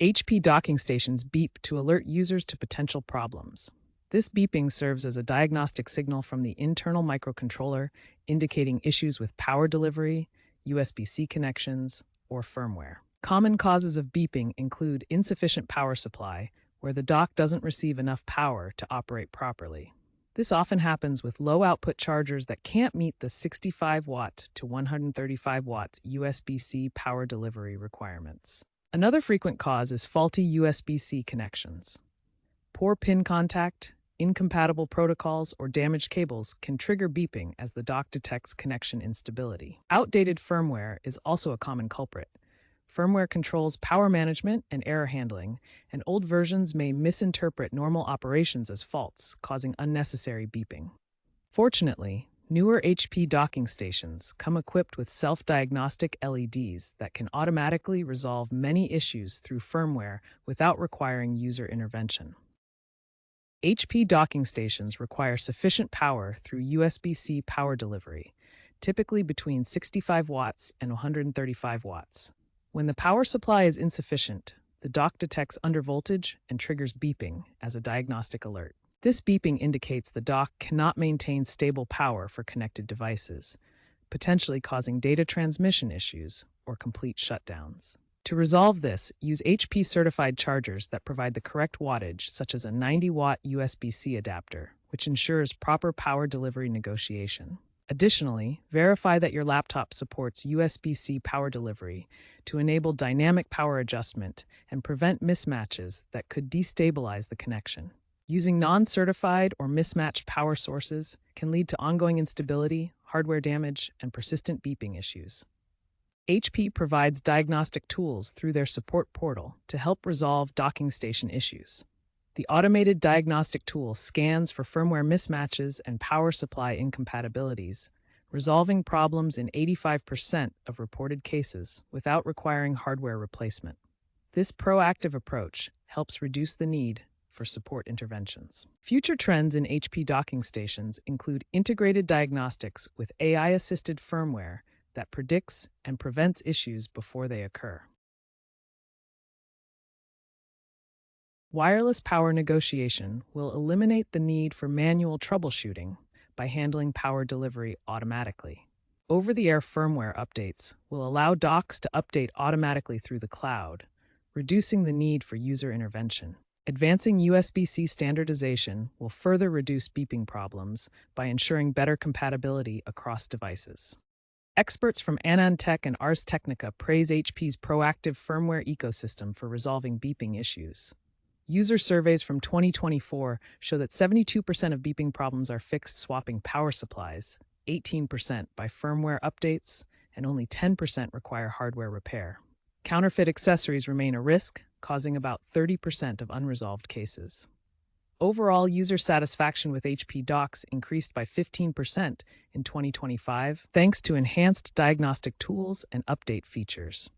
HP docking stations beep to alert users to potential problems. This beeping serves as a diagnostic signal from the internal microcontroller, indicating issues with power delivery, USB-C connections, or firmware. Common causes of beeping include insufficient power supply, where the dock doesn't receive enough power to operate properly. This often happens with low-output chargers that can't meet the 65 watt to 135 watts USB-C power delivery requirements. Another frequent cause is faulty USB-C connections. Poor pin contact, incompatible protocols, or damaged cables can trigger beeping as the dock detects connection instability. Outdated firmware is also a common culprit. Firmware controls power management and error handling, and old versions may misinterpret normal operations as faults, causing unnecessary beeping. Fortunately, newer HP docking stations come equipped with self-diagnostic LEDs that can automatically resolve many issues through firmware without requiring user intervention. HP docking stations require sufficient power through USB-C power delivery, typically between 65 watts and 135 watts. When the power supply is insufficient, the dock detects undervoltage and triggers beeping as a diagnostic alert. This beeping indicates the dock cannot maintain stable power for connected devices, potentially causing data transmission issues or complete shutdowns. To resolve this, use HP-certified chargers that provide the correct wattage, such as a 90-watt USB-C adapter, which ensures proper power delivery negotiation. Additionally, verify that your laptop supports USB-C power delivery to enable dynamic power adjustment and prevent mismatches that could destabilize the connection. Using non-certified or mismatched power sources can lead to ongoing instability, hardware damage, and persistent beeping issues. HP provides diagnostic tools through their support portal to help resolve docking station issues. The automated diagnostic tool scans for firmware mismatches and power supply incompatibilities, resolving problems in 85% of reported cases without requiring hardware replacement. This proactive approach helps reduce the need for support interventions. Future trends in HP docking stations include integrated diagnostics with AI-assisted firmware that predicts and prevents issues before they occur. Wireless power negotiation will eliminate the need for manual troubleshooting by handling power delivery automatically. Over-the-air firmware updates will allow docks to update automatically through the cloud, reducing the need for user intervention. Advancing USB-C standardization will further reduce beeping problems by ensuring better compatibility across devices. Experts from AnandTech and Ars Technica praise HP's proactive firmware ecosystem for resolving beeping issues. User surveys from 2024 show that 72% of beeping problems are fixed swapping power supplies, 18% by firmware updates, and only 10% require hardware repair. Counterfeit accessories remain a risk, causing about 30% of unresolved cases. Overall, user satisfaction with HP docks increased by 15% in 2025, thanks to enhanced diagnostic tools and update features.